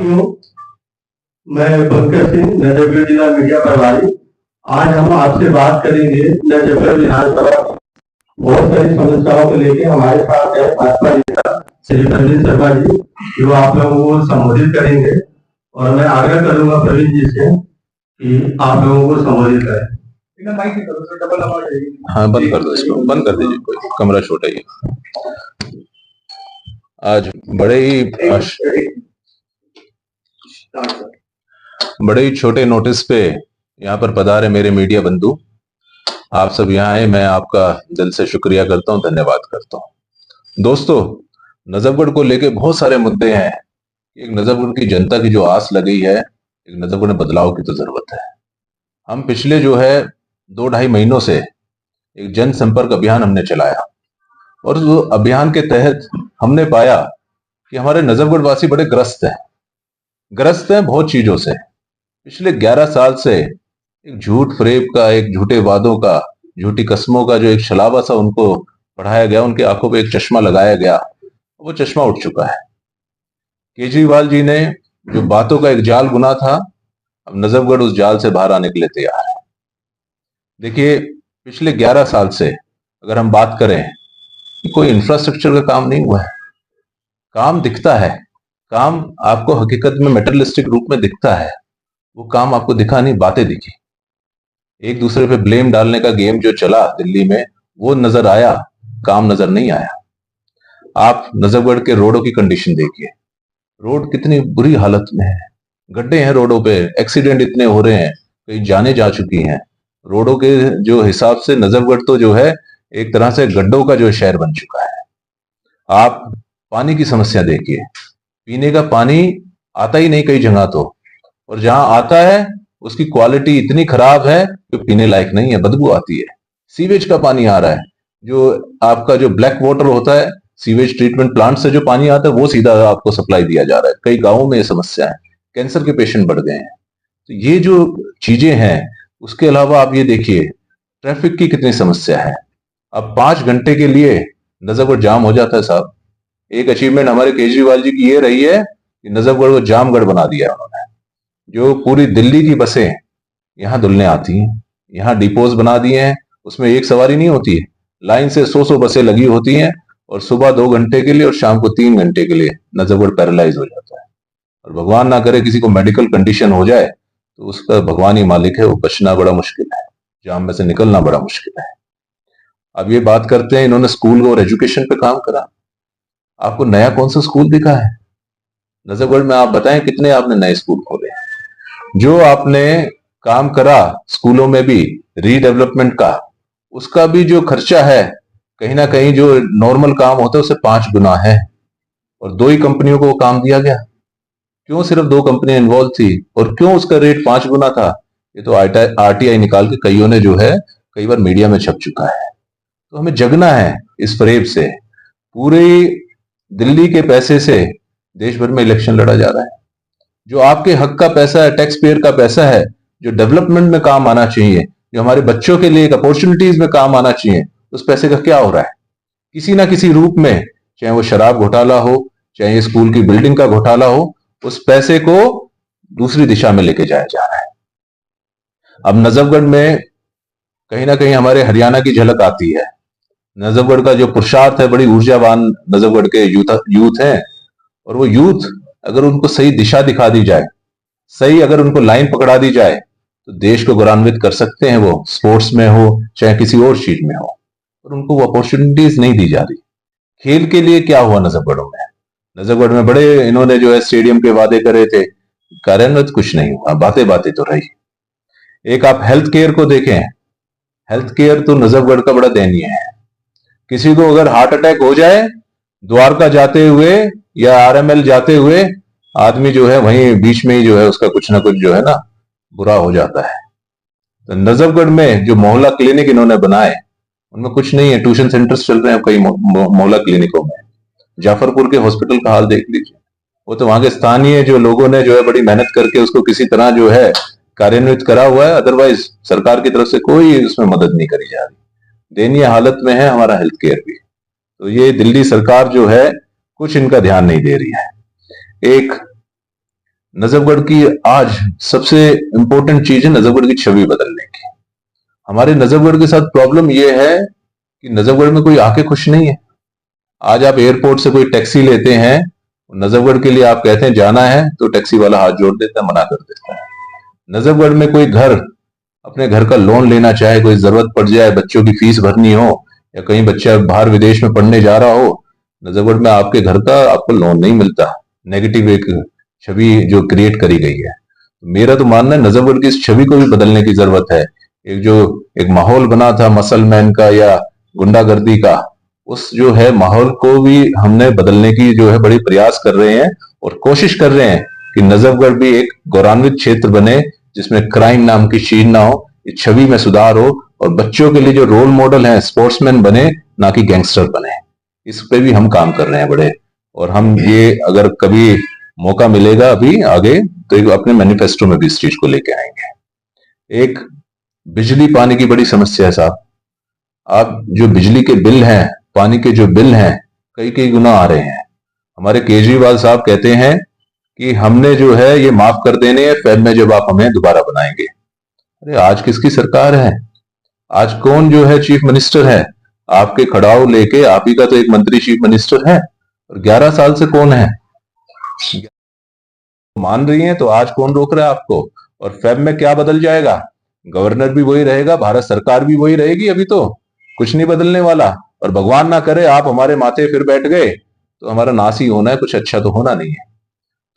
साथियों, मैं पंकज सिंह, नजफगढ़ जिला मीडिया प्रभारी। आज हम आपसे बात करेंगे नजफगढ़ विधानसभा बहुत सारी समस्याओं को लेकर। हमारे साथ है भाजपा नेता श्री प्रवीण शर्मा जी, जो आप लोगों को संबोधित करेंगे। और मैं आग्रह करूंगा प्रवीण जी से कि आप लोगों को संबोधित करें। हाँ, बंद कर दो, इसको बंद कर दीजिए, कोई कमरा छोटा ही है। आज बड़े ही छोटे नोटिस पे यहाँ पर पधारे मेरे मीडिया बंधु, आप सब यहाँ आए, मैं आपका दिल से शुक्रिया करता हूँ, धन्यवाद करता हूँ। दोस्तों, नजफगढ़ को लेके बहुत सारे मुद्दे हैं। एक नजफगढ़ की जनता की जो आस लगी है, एक नजफगढ़ में बदलाव की तो जरूरत है। हम पिछले जो है 2-2.5 महीनों से एक जनसंपर्क अभियान हमने चलाया, और उस अभियान के तहत हमने पाया कि हमारे नजफगढ़ वासी बड़े ग्रस्त हैं बहुत चीजों से। पिछले 11 साल से एक झूठ फरेब का, एक झूठे वादों का, झूठी कस्मों का जो एक शलावा सा उनको पढ़ाया गया, उनके आंखों पे एक चश्मा लगाया गया, वो चश्मा उठ चुका है। केजरीवाल जी ने जो बातों का एक जाल बुना था, अब नजफगढ़ उस जाल से बाहर आने के लिए तैयार है। देखिए, पिछले 11 साल से अगर हम बात करें, कोई इंफ्रास्ट्रक्चर का काम नहीं हुआ है। काम दिखता है, काम आपको हकीकत में मेटेरियलिस्टिक रूप में दिखता है, वो काम आपको दिखा नहीं, बातें दिखी। एक दूसरे पे ब्लेम डालने का गेम जो चला दिल्ली में, वो नजर आया, काम नजर नहीं आया। आप नजफगढ़ के रोडों की कंडीशन देखिए, रोड कितनी बुरी हालत में है, गड्ढे हैं रोडों पे, एक्सीडेंट इतने हो रहे हैं, कई जाने जा चुकी हैं। रोडों के जो हिसाब से नजफगढ़ तो जो है एक तरह से गड्ढों का जो शहर बन चुका है। आप पानी की समस्या देखिए, पीने का पानी आता ही नहीं कई जगह तो, और जहां आता है उसकी क्वालिटी इतनी खराब है कि पीने लायक नहीं है, बदबू आती है। सीवेज का पानी आ रहा है, जो आपका जो ब्लैक वाटर होता है, सीवेज ट्रीटमेंट प्लांट से जो पानी आता है, वो सीधा आपको सप्लाई दिया जा रहा है। कई गांवों में ये समस्या है, कैंसर के पेशेंट बढ़ गए हैं। तो ये जो चीजें हैं, उसके अलावा आप ये देखिए ट्रैफिक की कितनी समस्या है। अब 5 घंटे के लिए नजफगढ़ जाम हो जाता है साहब। एक अचीवमेंट हमारे केजरीवाल जी की ये रही है कि नजफगढ़ को जामगढ़ बना दिया उन्होंने। जो पूरी दिल्ली की बसें यहाँ धुलने आती हैं, यहाँ डिपोज बना दिए हैं, उसमें एक सवारी नहीं होती है, लाइन से 100 बसें लगी होती हैं, और सुबह 2 घंटे के लिए और शाम को 3 घंटे के लिए नजफगढ़ पैरालाइज हो जाता है। और भगवान ना करे किसी को मेडिकल कंडीशन हो जाए तो उसका भगवान ही मालिक है, वो बचना बड़ा मुश्किल है, जाम में से निकलना बड़ा मुश्किल है। अब ये बात करते हैं, इन्होंने स्कूल और एजुकेशन पे काम करा। आपको नया कौन सा स्कूल दिखा है नजफगढ़ में? आप बताएं कितने आपने नए स्कूल खोले? जो आपने काम करा स्कूलों में भी रीडेवलपमेंट का, उसका भी जो खर्चा है कहीं ना कहीं जो नॉर्मल काम होता है उससे 5 गुना है, और 2 ही कंपनियों को वो काम दिया गया। क्यों सिर्फ 2 कंपनियां इन्वॉल्व थी, और क्यों उसका रेट 5 गुना था? ये तो आरटीआई निकाल के कईयों ने जो है कई बार मीडिया में छप चुका है। तो हमें जगना है इस फरेब से। पूरी दिल्ली के पैसे से देश भर में इलेक्शन लड़ा जा रहा है। जो आपके हक का पैसा है, टैक्स पेयर का पैसा है, जो डेवलपमेंट में काम आना चाहिए, जो हमारे बच्चों के लिए एक अपॉर्चुनिटीज में काम आना चाहिए, उस पैसे का क्या हो रहा है? किसी ना किसी रूप में, चाहे वो शराब घोटाला हो, चाहे स्कूल की बिल्डिंग का घोटाला हो, उस पैसे को दूसरी दिशा में लेके जाया जा रहा है। अब नजफगढ़ में कहीं ना कहीं हमारे हरियाणा की झलक आती है। नजफगढ़ का जो पुरुषार्थ है, बड़ी ऊर्जावान नजफगढ़ के यूथ हैं, और वो यूथ अगर उनको सही दिशा दिखा दी जाए, सही अगर उनको लाइन पकड़ा दी जाए, तो देश को गौरवान्वित कर सकते हैं। वो स्पोर्ट्स में हो चाहे किसी और चीज में हो, और उनको वो अपॉर्चुनिटीज नहीं दी जा रही। खेल के लिए क्या हुआ नजफगढ़ में? नजफगढ़ में बड़े इन्होंने जो है स्टेडियम के वादे करे थे, कार्यान्वित कुछ नहीं हुआ, बातें बातें तो रही। एक आप हेल्थ केयर को देखें, हेल्थ केयर तो नजफगढ़ का बड़ा दयनीय है। किसी को अगर हार्ट अटैक हो जाए, द्वारका जाते हुए या आरएमएल जाते हुए आदमी जो है वहीं बीच में ही जो है उसका कुछ ना कुछ जो है ना बुरा हो जाता है। तो नजफगढ़ में जो मोहल्ला क्लिनिक इन्होंने बनाए, उनमें कुछ नहीं है। ट्यूशन सेंटर्स चल रहे हैं कई मोहल्ला क्लिनिकों में। जाफरपुर के हॉस्पिटल का हाल देख लीजिए, वो तो वहां के स्थानीय जो लोगों ने जो है बड़ी मेहनत करके उसको किसी तरह जो है कार्यान्वित करा हुआ है, अदरवाइज सरकार की तरफ से कोई उसमें मदद नहीं करी जा रही। दयनीय हालत में है हमारा हेल्थ केयर भी। तो ये दिल्ली सरकार जो है कुछ इनका ध्यान नहीं दे रही है। एक नजफगढ़ की आज सबसे इंपॉर्टेंट चीज है नजफगढ़ की छवि बदलने की। हमारे नजफगढ़ के साथ प्रॉब्लम यह है कि नजफगढ़ में कोई आके खुश नहीं है। आज आप एयरपोर्ट से कोई टैक्सी लेते हैं, नजफगढ़ के लिए आप कहते हैं जाना है तो टैक्सी वाला हाथ जोड़ देता है, मना कर देता है। नजफगढ़ में कोई अपने घर का लोन लेना चाहे, कोई जरूरत पड़ जाए, बच्चों की फीस भरनी हो या कहीं बच्चा बाहर विदेश में पढ़ने जा रहा हो, नजफगढ़ में आपके घर का आपको लोन नहीं मिलता। नेगेटिव एक छवि जो क्रिएट करी गई है। मेरा तो मानना है नजफगढ़ की इस छवि को भी बदलने की जरूरत है। एक माहौल बना था मसलमैन का या गुंडागर्दी का, उस जो है माहौल को भी हमने बदलने की जो है बड़ी प्रयास कर रहे हैं और कोशिश कर रहे हैं कि नजफगढ़ भी एक गौरवान्वित क्षेत्र बने जिसमें क्राइम नाम की चीज ना हो, इस छवि में सुधार हो और बच्चों के लिए जो रोल मॉडल है स्पोर्ट्समैन बने, ना कि गैंगस्टर बने। इस पे भी हम काम कर रहे हैं बड़े, और हम ये अगर कभी मौका मिलेगा अभी आगे तो अपने मैनिफेस्टो में भी इस चीज को लेके आएंगे। एक बिजली पानी की बड़ी समस्या है साहब। आप जो बिजली के बिल हैं, पानी के जो बिल हैं, कई कई गुना आ रहे हैं। हमारे केजरीवाल साहब कहते हैं कि हमने जो है ये माफ कर देने हैं फेब में जब आप हमें दोबारा बनाएंगे। अरे आज किसकी सरकार है? आज कौन जो है चीफ मिनिस्टर है? आपके खड़ाऊ लेके आप ही का तो एक मंत्री चीफ मिनिस्टर है, और 11 साल से कौन है? मान रही हैं तो आज कौन रोक रहा है आपको? और फेब में क्या बदल जाएगा? गवर्नर भी वही रहेगा, भारत सरकार भी वही रहेगी, अभी तो कुछ नहीं बदलने वाला। और भगवान ना करे आप हमारे माथे फिर बैठ गए तो हमारा नाश ही होना है, कुछ अच्छा तो होना नहीं है।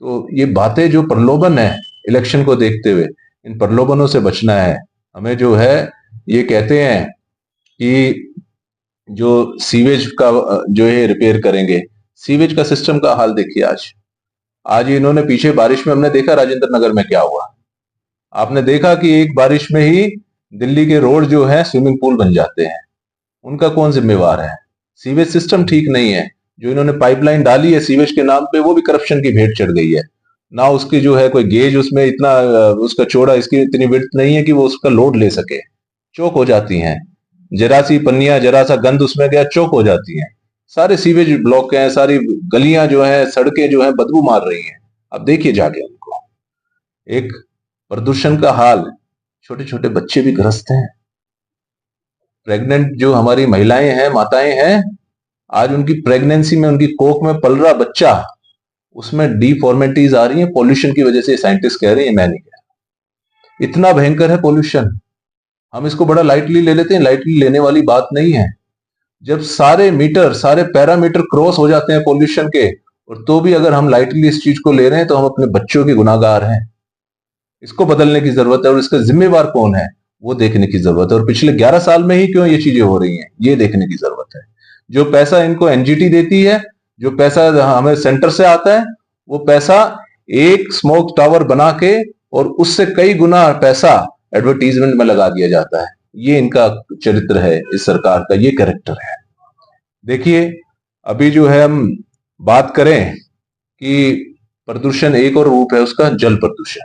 तो ये बातें जो प्रलोभन है इलेक्शन को देखते हुए, इन प्रलोभनों से बचना है हमें। जो है ये कहते हैं कि जो सीवेज का जो है रिपेयर करेंगे, सीवेज का सिस्टम का हाल देखिए आज इन्होंने पीछे बारिश में हमने देखा राजेंद्र नगर में क्या हुआ। आपने देखा कि एक बारिश में ही दिल्ली के रोड जो है स्विमिंग पूल बन जाते हैं। उनका कौन जिम्मेवार है? सीवेज सिस्टम ठीक नहीं है। जो इन्होंने पाइपलाइन डाली है सीवेज के नाम पे, वो भी करप्शन की भेंट चढ़ गई है ना। उसकी जो है कोई गेज उसमें इतना उसका चौड़ा, इसकी इतनी विड्थ नहीं है कि वो उसका लोड ले सके। चौक हो जाती हैं, जरा सी पन्नियां, जरा सा गंद उसमें गया, चौक हो जाती हैं। सारे सीवेज ब्लॉक हैं, सारी गलियां जो है, सड़कें जो है बदबू मार रही हैं। अब देखिए जाके उनको। एक प्रदूषण का हाल, छोटे छोटे बच्चे भी ग्रस्त हैं। प्रेग्नेंट जो हमारी महिलाएं हैं, माताएं हैं, आज उनकी प्रेगनेंसी में, उनकी कोख में पल रहा बच्चा, उसमें डिफॉर्मिटीज आ रही है पॉल्यूशन की वजह से। साइंटिस्ट कह रहे हैं, मैं नहीं कह रहा। इतना भयंकर है पॉल्यूशन, हम इसको बड़ा लाइटली ले लेते हैं। लाइटली लेने वाली बात नहीं है। जब सारे मीटर, सारे पैरामीटर क्रॉस हो जाते हैं पॉल्यूशन के, और तो भी अगर हम लाइटली इस चीज को ले रहे हैं तो हम अपने बच्चों के गुनाहगार हैं। इसको बदलने की जरूरत है, और इसका जिम्मेवार कौन है वो देखने की जरूरत है। और पिछले 11 साल में ही क्यों ये चीजें हो रही हैं ये देखने की जरूरत है। जो पैसा इनको एनजीटी देती है, जो पैसा हमें सेंटर से आता है, वो पैसा एक स्मोक टावर बना के और उससे कई गुना पैसा एडवर्टीजमेंट में लगा दिया जाता है। ये इनका चरित्र है, इस सरकार का ये कैरेक्टर है। देखिए अभी जो है हम बात करें कि प्रदूषण, एक और रूप है उसका जल प्रदूषण।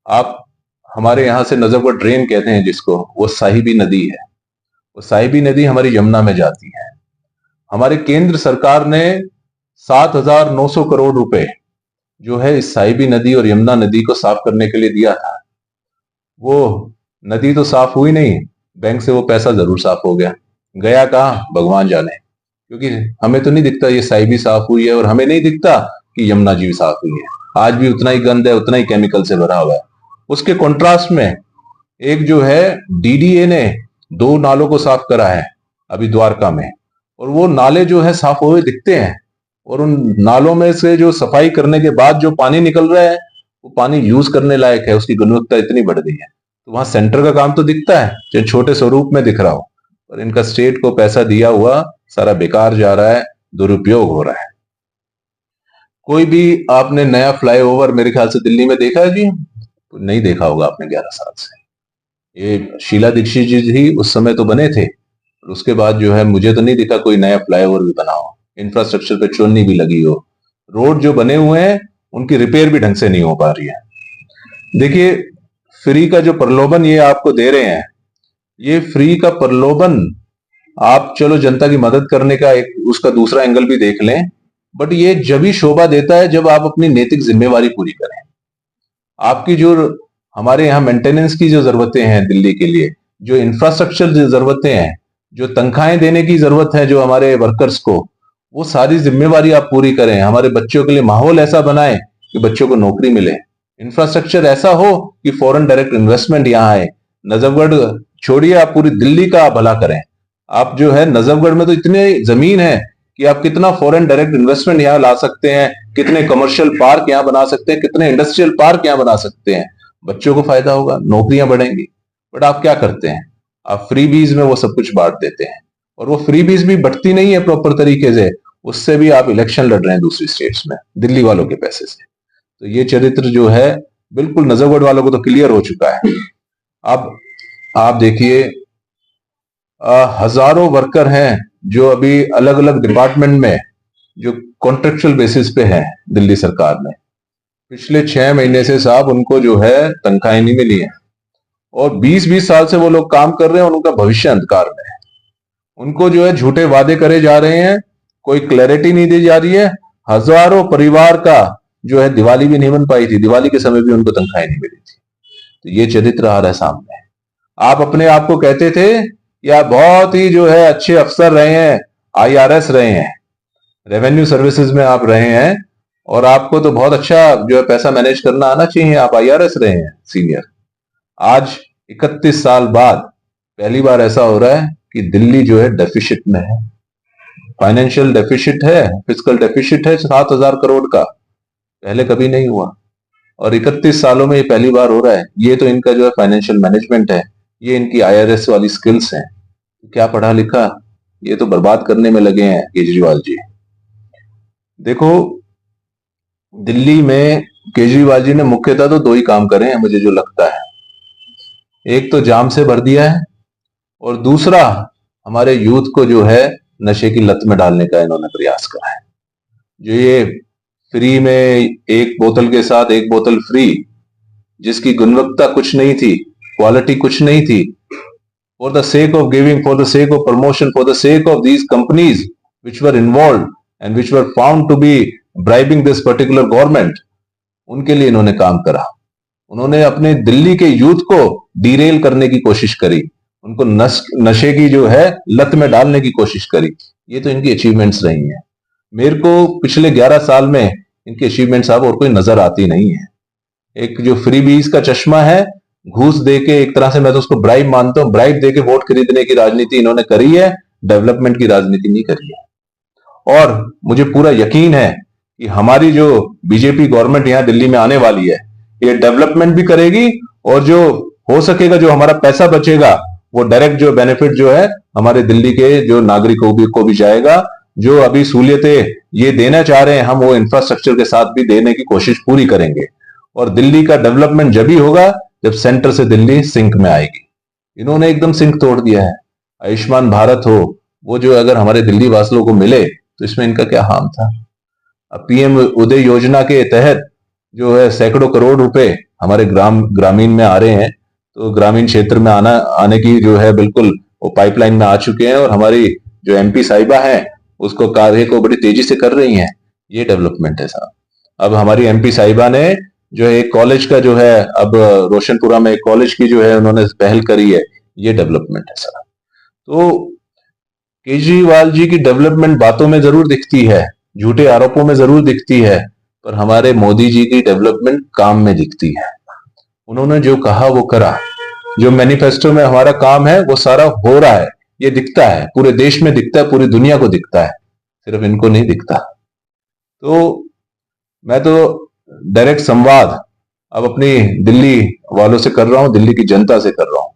आप हमारे यहां से नजफगढ़ ड्रेन कहते हैं जिसको, वो साहिबी नदी है। वो साहिबी नदी हमारी यमुना में जाती है। हमारे केंद्र सरकार ने 7,900 करोड़ रुपए जो है इस साहिबी नदी और यमुना नदी को साफ करने के लिए दिया था। वो नदी तो साफ हुई नहीं, बैंक से वो पैसा जरूर साफ हो गया। गया कहाँ भगवान जाने, क्योंकि हमें तो नहीं दिखता ये साहिबी साफ हुई है, और हमें नहीं दिखता कि यमुना जी साफ हुई है। आज भी उतना ही गंद है, उतना ही केमिकल से भरा हुआ है। उसके कॉन्ट्रास्ट में एक जो है डीडीए ने 2 नालों को साफ करा है अभी द्वारका में, और वो नाले जो है साफ हुए दिखते हैं। और उन नालों में से जो सफाई करने के बाद जो पानी निकल रहा है वो पानी यूज करने लायक है, उसकी गुणवत्ता इतनी बढ़ गई है। तो वहां सेंटर का काम तो दिखता है, जो छोटे स्वरूप में दिख रहा हो, और इनका स्टेट को पैसा दिया हुआ सारा बेकार जा रहा है, दुरुपयोग हो रहा है। कोई भी आपने नया फ्लाईओवर मेरे ख्याल से दिल्ली में देखा है जी? तो नहीं देखा होगा आपने 11 साल से। ये शीला दीक्षित जी ही उस समय तो बने थे, और उसके बाद जो है मुझे तो नहीं दिखा कोई नया फ्लाईओवर भी बना हो, इंफ्रास्ट्रक्चर पे चोनी भी लगी हो। रोड जो बने हुए हैं उनकी रिपेयर भी ढंग से नहीं हो पा रही है। देखिए फ्री का जो प्रलोभन ये आपको दे रहे हैं, ये फ्री का प्रलोभन, आप चलो जनता की मदद करने का एक उसका दूसरा एंगल भी देख लें, बट ये जब ही शोभा देता है जब आप अपनी नैतिक जिम्मेवारी पूरी करें। आपकी जो हमारे यहाँ मेंटेनेंस की जो जरूरतें हैं दिल्ली के लिए, जो इंफ्रास्ट्रक्चर जरूरतें हैं, जो तनख्वाहें देने की जरूरत है जो हमारे वर्कर्स को, वो सारी जिम्मेवारी आप पूरी करें। हमारे बच्चों के लिए माहौल ऐसा बनाएं कि बच्चों को नौकरी मिले, इंफ्रास्ट्रक्चर ऐसा हो कि फॉरेन डायरेक्ट इन्वेस्टमेंट यहाँ आए। नजफगढ़ छोड़िए, आप पूरी दिल्ली का भला करें। आप जो है नजफगढ़ में तो इतनी जमीन है कि आप कितना फॉरेन डायरेक्ट इन्वेस्टमेंट यहाँ ला सकते हैं, कितने कमर्शियल पार्क यहाँ बना सकते हैं, कितने इंडस्ट्रियल पार्क यहाँ बना सकते हैं। बच्चों को फायदा होगा, नौकरियां बढ़ेंगी। बट आप क्या करते हैं, आप फ्री बीज में वो सब कुछ बांट देते हैं, और वो फ्री बीज भी बढ़ती नहीं है प्रॉपर तरीके से, उससे भी आप इलेक्शन लड़ रहे हैं दूसरी स्टेट्स में दिल्ली वालों के पैसे से। तो ये चरित्र जो है बिल्कुल नजफगढ़ वालों को तो क्लियर हो चुका है। अब आप देखिए, हजारों वर्कर हैं जो अभी अलग अलग डिपार्टमेंट में जो कॉन्ट्रेक्चुअल बेसिस पे हैं दिल्ली सरकार में। पिछले 6 महीने से साहब उनको जो है तनख्वाहें नहीं मिली है, और 20-20 साल से वो लोग काम कर रहे हैं और उनका भविष्य अंधकार में है। उनको जो है झूठे वादे करे जा रहे हैं, कोई क्लैरिटी नहीं दी जा रही है। हजारों परिवार का जो है दिवाली भी नहीं बन पाई थी, दिवाली के समय भी उनको तनख्वाहें नहीं मिली थी। तो ये चरित्र आ रहा है सामने। आप अपने आप को कहते थे कि आप बहुत ही जो है अच्छे अफसर रहे हैं, IRS रहे हैं, रेवेन्यू सर्विसेज में आप रहे हैं, और आपको तो बहुत अच्छा जो है पैसा मैनेज करना आना चाहिए, आप IRS रहे हैं सीनियर। आज 31 साल बाद पहली बार ऐसा हो रहा है कि दिल्ली जो है डेफिसिट में है, फाइनेंशियल डेफिसिट है, फिजिकल डेफिसिट है 7,000 करोड़ का, पहले कभी नहीं हुआ, और 31 सालों में ये पहली बार हो रहा है। ये तो इनका जो है फाइनेंशियल मैनेजमेंट है, ये इनकी IRS वाली स्किल्स हैं। क्या पढ़ा लिखा, ये तो बर्बाद करने में लगे हैं केजरीवाल जी। देखो, दिल्ली में केजरीवाल जी ने मुख्यतः तो 2 ही काम करे हैं मुझे जो लगता है। एक तो जाम से भर दिया है, और दूसरा हमारे यूथ को जो है नशे की लत में डालने का इन्होंने प्रयास करा है। जो ये फ्री में एक बोतल के साथ एक बोतल फ्री, जिसकी गुणवत्ता कुछ नहीं थी, क्वालिटी कुछ नहीं थी, for the sake of giving, for the sake of promotion, for the sake of these companies which were involved and which were found to be bribing this particular government, उनके लिए इन्होंने काम करा। उन्होंने अपने दिल्ली के यूथ को डिरेल करने की कोशिश करी, उनको नशे की जो है लत में डालने की कोशिश करी। ये तो इनकी अचीवमेंट्स रही हैं। मेरे को पिछले 11 साल में इनकी अचीवमेंट्स अब और कोई नजर आती नहीं है। एक जो फ्री बीज का चश्मा है, घूस देके, एक तरह से मैं तो उसको ब्राइब मानता हूं, ब्राइब देके वोट खरीदने की राजनीति इन्होंने करी है, डेवलपमेंट की राजनीति नहीं करी है। और मुझे पूरा यकीन है कि हमारी जो बीजेपी गवर्नमेंट यहाँ दिल्ली में आने वाली है, ये डेवलपमेंट भी करेगी, और जो हो सकेगा, जो हमारा पैसा बचेगा, वो डायरेक्ट जो बेनिफिट जो है हमारे दिल्ली के जो नागरिकों को भी जाएगा। जो अभी सहूलियतें ये देना चाह रहे हैं, हम वो इंफ्रास्ट्रक्चर के साथ भी देने की कोशिश पूरी करेंगे। और दिल्ली का डेवलपमेंट जब ही होगा जब सेंटर से दिल्ली सिंक में आएगी। इन्होंने एकदम सिंक तोड़ दिया है। आयुष्मान भारत हो, वो जो अगर हमारे दिल्ली वासियों को मिले तो इसमें इनका क्या हार्म था। अब PM उदय योजना के तहत जो है सैकड़ों करोड़ रुपए हमारे ग्रामीण में आ रहे हैं, तो ग्रामीण क्षेत्र में आने की जो है बिल्कुल वो पाइपलाइन में आ चुके हैं, और हमारी जो MP साहिबा है उसको कार्य को बड़ी तेजी से कर रही हैं। ये डेवलपमेंट है साहब। अब हमारी MP साहिबा ने जो है एक कॉलेज का जो है, अब रोशनपुरा में एक कॉलेज की जो है उन्होंने पहल करी है, ये डेवलपमेंट है साहब। तो केजरीवाल जी की डेवलपमेंट बातों में जरूर दिखती है, झूठे आरोपों में जरूर दिखती है, पर हमारे मोदी जी की डेवलपमेंट काम में दिखती है। उन्होंने जो कहा वो करा, जो मैनिफेस्टो में हमारा काम है वो सारा हो रहा है, ये दिखता है, पूरे देश में दिखता है, पूरी दुनिया को दिखता है, सिर्फ इनको नहीं दिखता। तो मैं तो डायरेक्ट संवाद अब अपनी दिल्ली वालों से कर रहा हूं, दिल्ली की जनता से कर रहा हूं।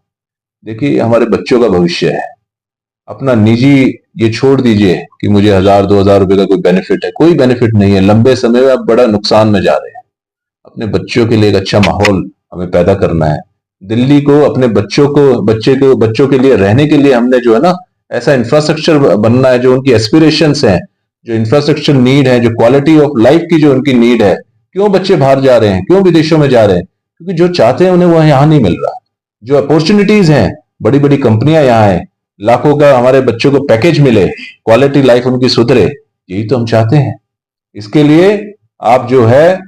देखिए, हमारे बच्चों का भविष्य है। अपना निजी ये छोड़ दीजिए कि मुझे 1,000-2,000 रुपए का कोई बेनिफिट है, कोई बेनिफिट नहीं है। लंबे समय में आप बड़ा नुकसान में जा रहे हैं। अपने बच्चों के लिए एक अच्छा माहौल हमें पैदा करना है। दिल्ली को, अपने बच्चों के लिए रहने के लिए हमने जो है ना ऐसा इंफ्रास्ट्रक्चर बनना है, जो उनकी एस्पिरेशंस हैं, जो इंफ्रास्ट्रक्चर नीड है, जो क्वालिटी ऑफ लाइफ की जो उनकी नीड है। क्यों बच्चे बाहर जा रहे हैं, क्यों विदेशों में जा रहे हैं? क्योंकि जो चाहते हैं उन्हें वह यहाँ नहीं मिल रहा। जो अपॉर्चुनिटीज हैं, बड़ी बड़ी कंपनियां यहाँ है, लाखों का हमारे बच्चों को पैकेज मिले, क्वालिटी लाइफ उनकी सुधरे, यही तो हम चाहते हैं। इसके लिए आप जो है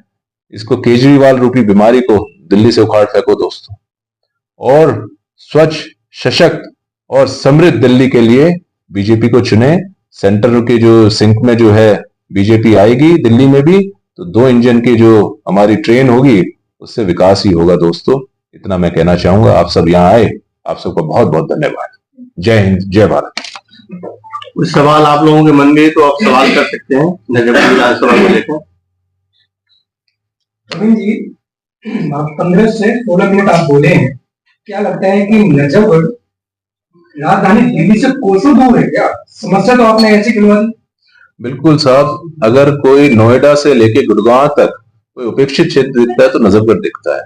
इसको केजरीवाल रूपी बीमारी को दिल्ली से उखाड़ फेंको दोस्तों, और स्वच्छ, सशक्त और समृद्ध दिल्ली के लिए बीजेपी को चुने। सेंटर के जो सिंक में जो है बीजेपी आएगी दिल्ली में भी, तो 2 इंजन की जो हमारी ट्रेन होगी उससे विकास ही होगा दोस्तों। इतना मैं कहना चाहूंगा। आप सब यहाँ आए, आप सबका बहुत बहुत धन्यवाद। जय हिंद, जय भारत। कुछ सवाल आप लोगों के मन में तो आप सवाल कर सकते हैं नजफगढ़ विधानसभा को लेकर। प्रवीण जी, 15 से 16 मिनट आप बोले हैं, क्या लगता है कि नजफगढ़ राजधानी दिल्ली से कोसों दूर है क्या? समस्या तो आपने ऐसी गिनवा दी। बिल्कुल साहब, अगर कोई नोएडा से लेके गुड़गांव तक कोई उपेक्षित क्षेत्र दिखता है तो नजफगढ़ दिखता है।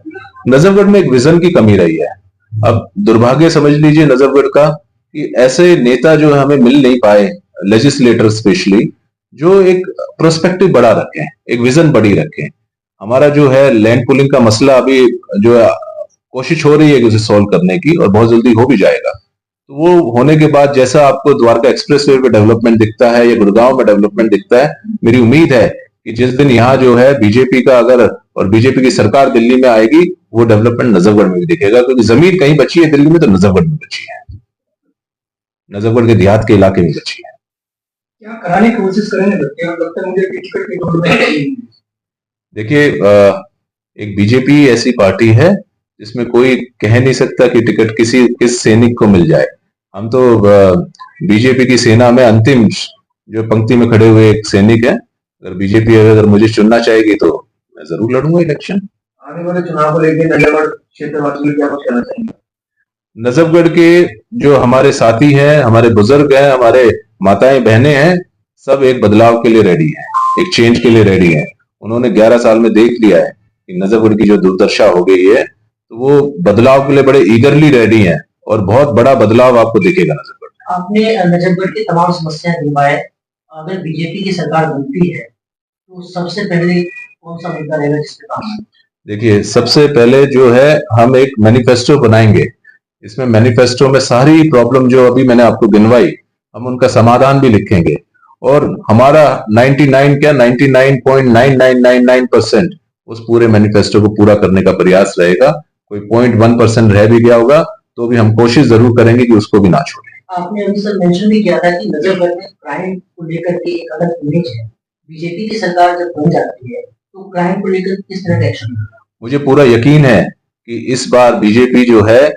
नजफगढ़ में एक विजन की कमी रही है। अब दुर्भाग्य समझ लीजिए नजफगढ़ का कि ऐसे नेता जो हमें मिल नहीं पाए, लेजिस्लेटर स्पेशली, जो एक प्रोस्पेक्टिव बड़ा रखें, एक विजन बड़ी रखें। हमारा जो है लैंड पुलिंग का मसला अभी जो है कोशिश हो रही है कि उसे सॉल्व करने की, और बहुत जल्दी हो भी जाएगा। तो वो होने के बाद जैसा आपको द्वारका एक्सप्रेसवे पे डेवलपमेंट दिखता है या गुड़गांव में डेवलपमेंट दिखता है, मेरी उम्मीद है कि जिस दिन यहाँ जो है बीजेपी का अगर और बीजेपी की सरकार दिल्ली में आएगी, वो डेवलपमेंट नजफगढ़ में भी दिखेगा। क्योंकि जमीन कहीं बची है दिल्ली में तो नजफगढ़ में बची है, नजफगढ़ के देहात के इलाके में बची है। क्या कराने की कोशिश करेंगे? लगता है मुझे कि टिकट की दौड़ में। देखिए, एक बीजेपी ऐसी पार्टी है जिसमें कोई कह नहीं सकता कि टिकट किस सैनिक को मिल जाए। हम तो बीजेपी की सेना में अंतिम जो पंक्ति में खड़े हुए एक सैनिक है। अगर बीजेपी अगर मुझे चुनना चाहेगी तो मैं जरूर लड़ूंगा इलेक्शन। आने वाले चुनाव को लेकर नजफगढ़ क्षेत्रवासियों क्या कुछ कहना चाहेंगे? नजफगढ़ के जो हमारे साथी हैं, हमारे बुजुर्ग हैं, हमारे माताएं बहनें हैं, सब एक बदलाव के लिए रेडी हैं, एक चेंज के लिए रेडी हैं। उन्होंने 11 साल में देख लिया है कि नजफगढ़ की जो दुर्दशा हो गई है, तो वो बदलाव के लिए बड़े ईगरली रेडी हैं, और बहुत बड़ा बदलाव आपको दिखेगा नजफगढ़। आपने नजफगढ़ की तमाम समस्याएं गिनवाए। अगर बीजेपी की सरकार बनती है तो सबसे पहले कौन सा मुद्दा रहेगा जिसपे काम? देखिए, सबसे पहले जो है हम एक मैनिफेस्टो बनाएंगे। इसमें मैनिफेस्टो में सारी प्रॉब्लम जो अभी मैंने आपको गिनवाई, हम उनका समाधान भी लिखेंगे। और हमारा 99.9999% उस पूरे मैनिफेस्टो को पूरा करने का प्रयास रहेगा। कोई 0.1% रह भी गया होगा तो भी हम कोशिश जरूर करेंगे कि उसको भी ना छोड़ें। आपने अभी सर मेंशन भी किया था कि नजफगढ़ में क्राइम को लेकर के एक अलग इमेज है। बीजेपी की सरकार जब बन जाती है तो क्राइम को लेकर किस तरह का एक्शन होगा? मुझे पूरा यकीन है कि इस बार बीजेपी जो है,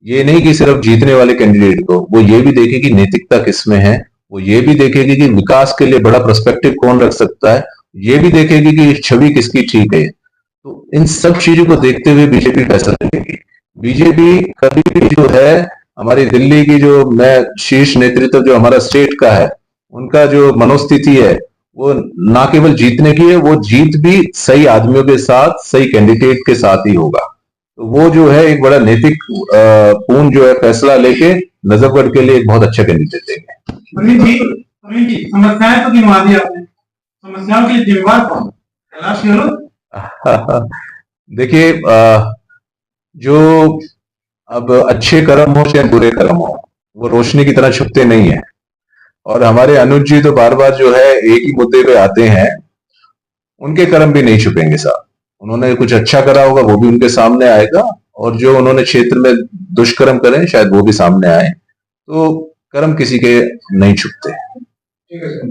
ये नहीं कि सिर्फ जीतने वाले कैंडिडेट को, वो ये भी देखेगी नैतिकता किसमें है, वो ये भी देखेगी कि विकास के लिए बड़ा पर्सपेक्टिव कौन रख सकता है, ये भी देखेगी कि छवि किसकी ठीक है। तो इन सब चीजों को देखते हुए बीजेपी फैसला लेगी। बीजेपी कभी भी जो है हमारी दिल्ली की जो मैं शीर्ष नेतृत्व जो हमारा स्टेट का है, उनका जो मनोस्थिति है, वो ना केवल जीतने की है, वो जीत भी सही आदमियों के साथ, सही कैंडिडेट के साथ ही होगा। तो वो जो है एक बड़ा नैतिक पूर्ण जो है फैसला लेके नजफगढ़ के लिए एक बहुत अच्छा कैंडिडेट देंगे। प्रवीण जी, समस्याएं तो गिनवा दी आपने, समस्याओं के लिए जिम्मेवार कौन? कैलाश गहलोत? देखिए, जो अब अच्छे कर्म हो या बुरे कर्म हो, वो रोशनी की तरह छुपते नहीं है। और हमारे अनुज जी तो बार बार जो है एक ही मुद्दे पे आते हैं, उनके कर्म भी नहीं छुपेंगे साहब। उन्होंने कुछ अच्छा करा होगा वो भी उनके सामने आएगा, और जो उन्होंने क्षेत्र में दुष्कर्म करे शायद वो भी सामने आए। तो कर्म किसी के नहीं छुपते। ठीक है सर।